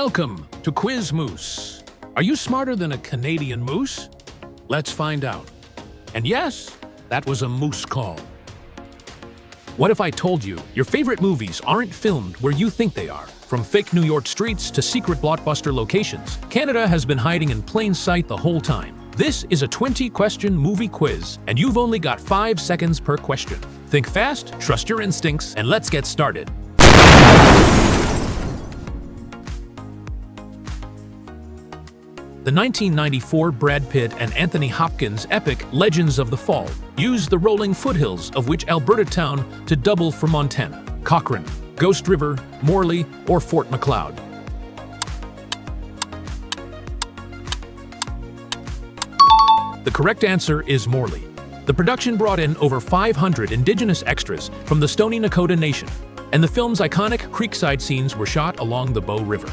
Welcome to Quiz Moose. Are you smarter than a Canadian moose? Let's find out. And yes, that was a moose call. What if I told you your favorite movies aren't filmed where you think they are? From fake New York streets to secret blockbuster locations, Canada has been hiding in plain sight the whole time. This is a 20-question movie quiz, and you've only got 5 seconds per question. Think fast, trust your instincts, and let's get started. The 1994 Brad Pitt and Anthony Hopkins epic Legends of the Fall used the rolling foothills of which Alberta town to double for Montana? Cochrane, Ghost River, Morley, or Fort Macleod? The correct answer is Morley. The production brought in over 500 Indigenous extras from the Stoney Nakoda Nation, and the film's iconic creekside scenes were shot along the Bow River.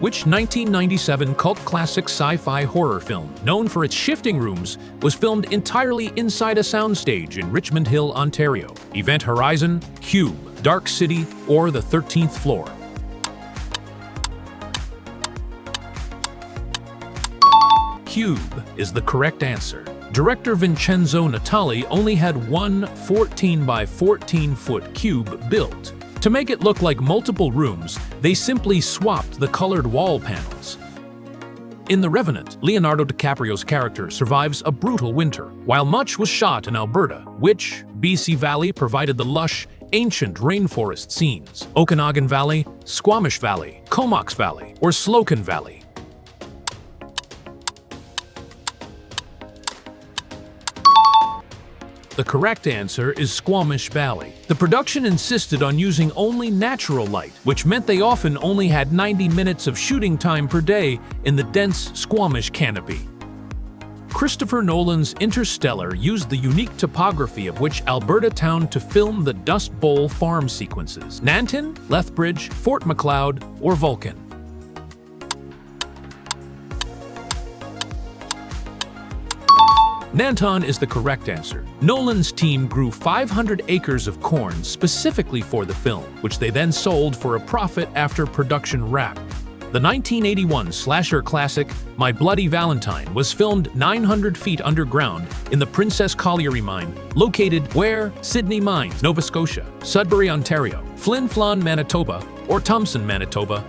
Which 1997 cult classic sci-fi horror film, known for its shifting rooms, was filmed entirely inside a soundstage in Richmond Hill, Ontario? Event Horizon, Cube, Dark City, or The 13th Floor? Cube is the correct answer. Director Vincenzo Natali only had one 14 by 14 foot cube built. To make it look like multiple rooms, they simply swapped the colored wall panels. In The Revenant, Leonardo DiCaprio's character survives a brutal winter, while much was shot in Alberta, which BC Valley provided the lush, ancient rainforest scenes. Okanagan Valley, Squamish Valley, Comox Valley, or Slocan Valley? The correct answer is Squamish Valley. The production insisted on using only natural light, which meant they often only had 90 minutes of shooting time per day in the dense Squamish canopy. Christopher Nolan's Interstellar used the unique topography of which Alberta town to film the Dust Bowl farm sequences? Nanton, Lethbridge, Fort Macleod, or Vulcan? Nanton is the correct answer. Nolan's team grew 500 acres of corn specifically for the film, which they then sold for a profit after production wrapped. The 1981 slasher classic My Bloody Valentine was filmed 900 feet underground in the Princess Colliery Mine, located where? Sydney Mines, Nova Scotia, Sudbury, Ontario, Flin Flon, Manitoba, or Thompson, Manitoba?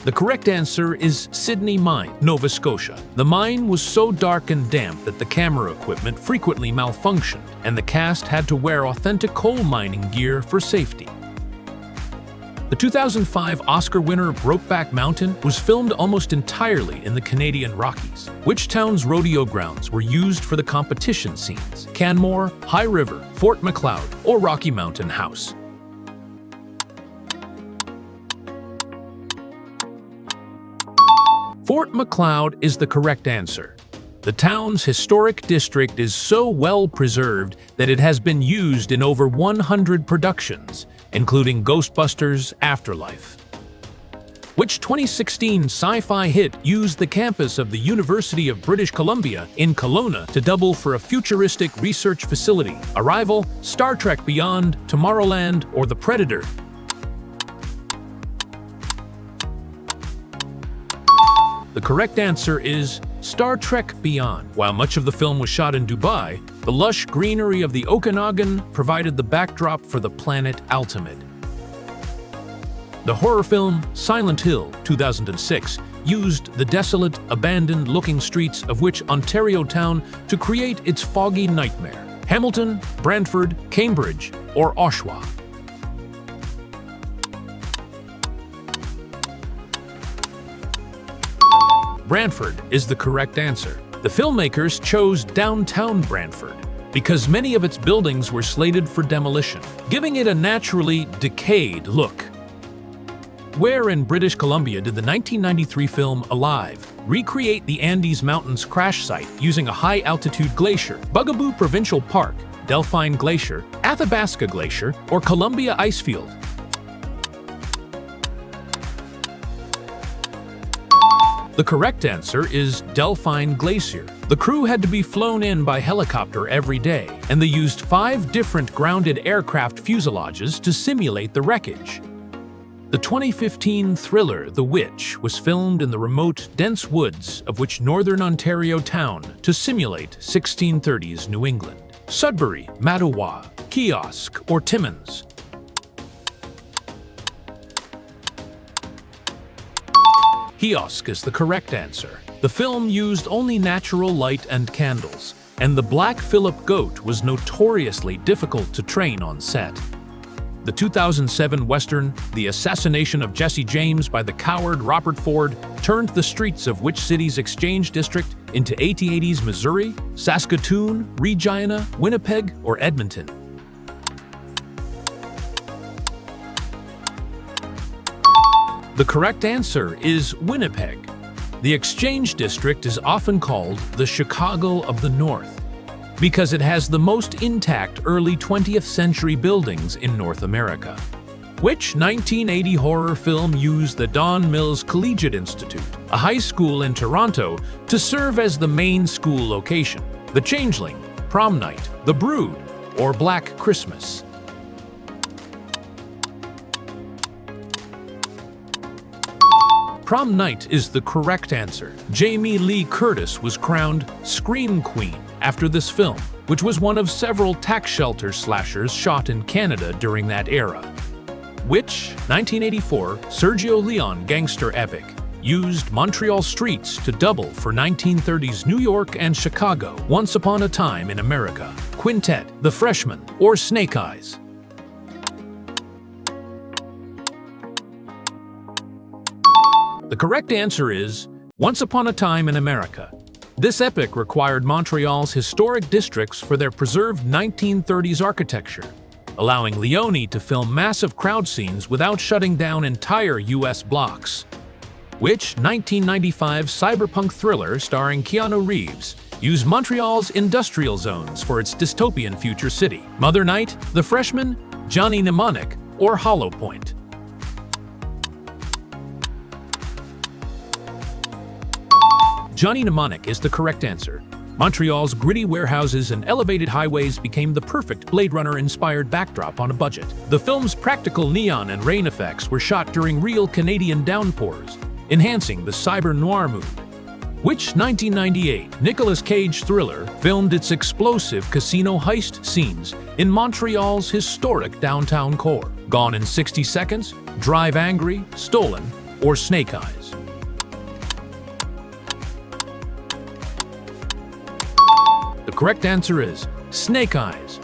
The correct answer is Sydney Mine, Nova Scotia. The mine was so dark and damp that the camera equipment frequently malfunctioned, and the cast had to wear authentic coal mining gear for safety. The 2005 Oscar winner Brokeback Mountain was filmed almost entirely in the Canadian Rockies. Which town's rodeo grounds were used for the competition scenes? Canmore, High River, Fort Macleod, or Rocky Mountain House? Fort Macleod is the correct answer. The town's historic district is so well preserved that it has been used in over 100 productions, including Ghostbusters Afterlife. Which 2016 sci-fi hit used the campus of the University of British Columbia in Kelowna to double for a futuristic research facility? Arrival, Star Trek Beyond, Tomorrowland, or The Predator? The correct answer is Star Trek Beyond. While much of the film was shot in Dubai, the lush greenery of the Okanagan provided the backdrop for the planet Altamid. The horror film Silent Hill 2006 used the desolate, abandoned-looking streets of which Ontario town to create its foggy nightmare? Hamilton, Brantford, Cambridge, or Oshawa? Brantford is the correct answer. The filmmakers chose downtown Brantford because many of its buildings were slated for demolition, giving it a naturally decayed look. Where in British Columbia did the 1993 film Alive recreate the Andes Mountains crash site using a high-altitude glacier? Bugaboo Provincial Park, Delphine Glacier, Athabasca Glacier, or Columbia Icefield? The correct answer is Delphine Glacier. The crew had to be flown in by helicopter every day, and they used 5 different grounded aircraft fuselages to simulate the wreckage. The 2015 thriller The Witch was filmed in the remote, dense woods of which northern Ontario town to simulate 1630s New England? Sudbury, Mattawa, Kiosk, or Timmins? Kiosk is the correct answer. The film used only natural light and candles, and the Black Phillip goat was notoriously difficult to train on set. The 2007 Western, The Assassination of Jesse James by the coward Robert Ford, turned the streets of which city's Exchange District into 1880s Missouri, Saskatoon, Regina, Winnipeg, or Edmonton? The correct answer is Winnipeg. The Exchange District is often called the Chicago of the North because it has the most intact early 20th century buildings in North America. Which 1980 horror film used the Don Mills Collegiate Institute, a high school in Toronto, to serve as the main school location? The Changeling, Prom Night, The Brood, or Black Christmas? Prom Night is the correct answer. Jamie Lee Curtis was crowned Scream Queen after this film, which was one of several tax shelter slashers shot in Canada during that era. Which 1984 Sergio Leone gangster epic used Montreal streets to double for 1930s New York and Chicago? Once Upon a Time in America, Quintet, The Freshman, or Snake Eyes? The correct answer is Once Upon a Time in America. This epic required Montreal's historic districts for their preserved 1930s architecture, allowing Leone to film massive crowd scenes without shutting down entire U.S. blocks. Which 1995 cyberpunk thriller starring Keanu Reeves used Montreal's industrial zones for its dystopian future city? Mother Night, The Freshman, Johnny Mnemonic, or Hollow Point? Johnny Mnemonic is the correct answer. Montreal's gritty warehouses and elevated highways became the perfect Blade Runner-inspired backdrop on a budget. The film's practical neon and rain effects were shot during real Canadian downpours, enhancing the cyber-noir mood. Which 1998 Nicolas Cage thriller filmed its explosive casino heist scenes in Montreal's historic downtown core? Gone in 60 Seconds, Drive Angry, Stolen, or Snake Eyes? The correct answer is Snake Eyes.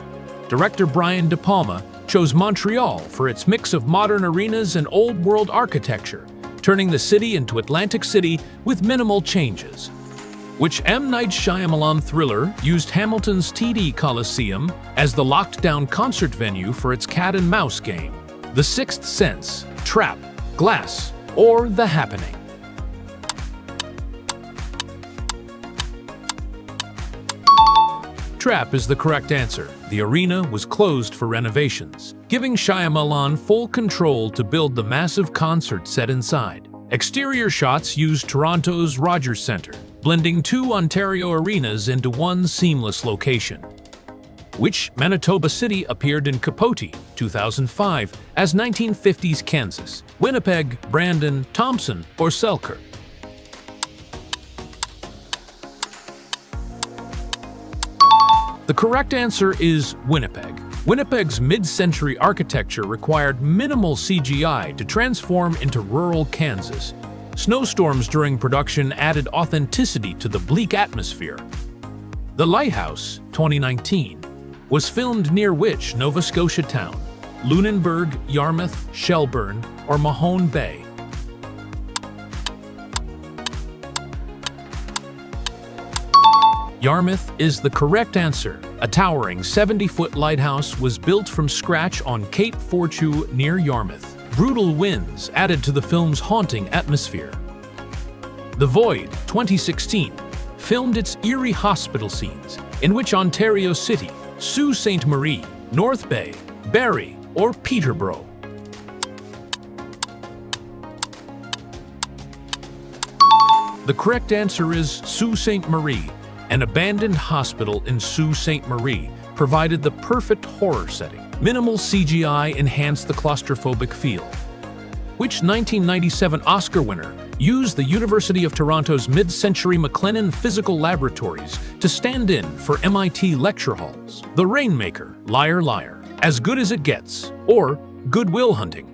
Director Brian De Palma chose Montreal for its mix of modern arenas and old-world architecture, turning the city into Atlantic City with minimal changes. Which M. Night Shyamalan thriller used Hamilton's TD Coliseum as the locked-down concert venue for its cat and mouse game? The Sixth Sense, Trap, Glass, or The Happening? Trap is the correct answer. The arena was closed for renovations, giving Shyamalan full control to build the massive concert set inside. Exterior shots used Toronto's Rogers Centre, blending 2 Ontario arenas into one seamless location. Which Manitoba city appeared in Capote, 2005, as 1950s Kansas? Winnipeg, Brandon, Thompson, or Selkirk? The correct answer is Winnipeg. Winnipeg's mid-century architecture required minimal CGI to transform into rural Kansas. Snowstorms during production added authenticity to the bleak atmosphere. The Lighthouse, 2019, was filmed near which Nova Scotia town? Lunenburg, Yarmouth, Shelburne, or Mahone Bay? Yarmouth is the correct answer. A towering 70-foot lighthouse was built from scratch on Cape Fortune near Yarmouth. Brutal winds added to the film's haunting atmosphere. The Void, 2016, filmed its eerie hospital scenes in which Ontario City, Sault Ste. Marie, North Bay, Barrie, or Peterborough? The The correct answer is Sault Ste. Marie. An abandoned hospital in Sault Ste. Marie provided the perfect horror setting. Minimal CGI enhanced the claustrophobic feel. Which 1997 Oscar winner used the University of Toronto's mid-century McLennan Physical Laboratories to stand in for MIT lecture halls? The Rainmaker, Liar Liar, As Good as It Gets, or Good Will Hunting?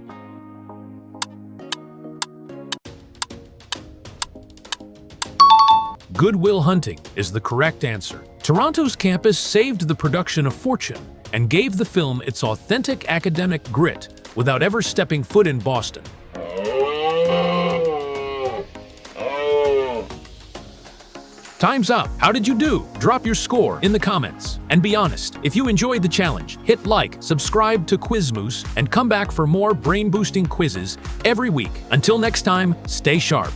Good Will Hunting is the correct answer. Toronto's campus saved the production a fortune and gave the film its authentic academic grit without ever stepping foot in Boston. Time's up. How did you do? Drop your score in the comments. And be honest, if you enjoyed the challenge, hit like, subscribe to Quizmoose, and come back for more brain-boosting quizzes every week. Until next time, stay sharp.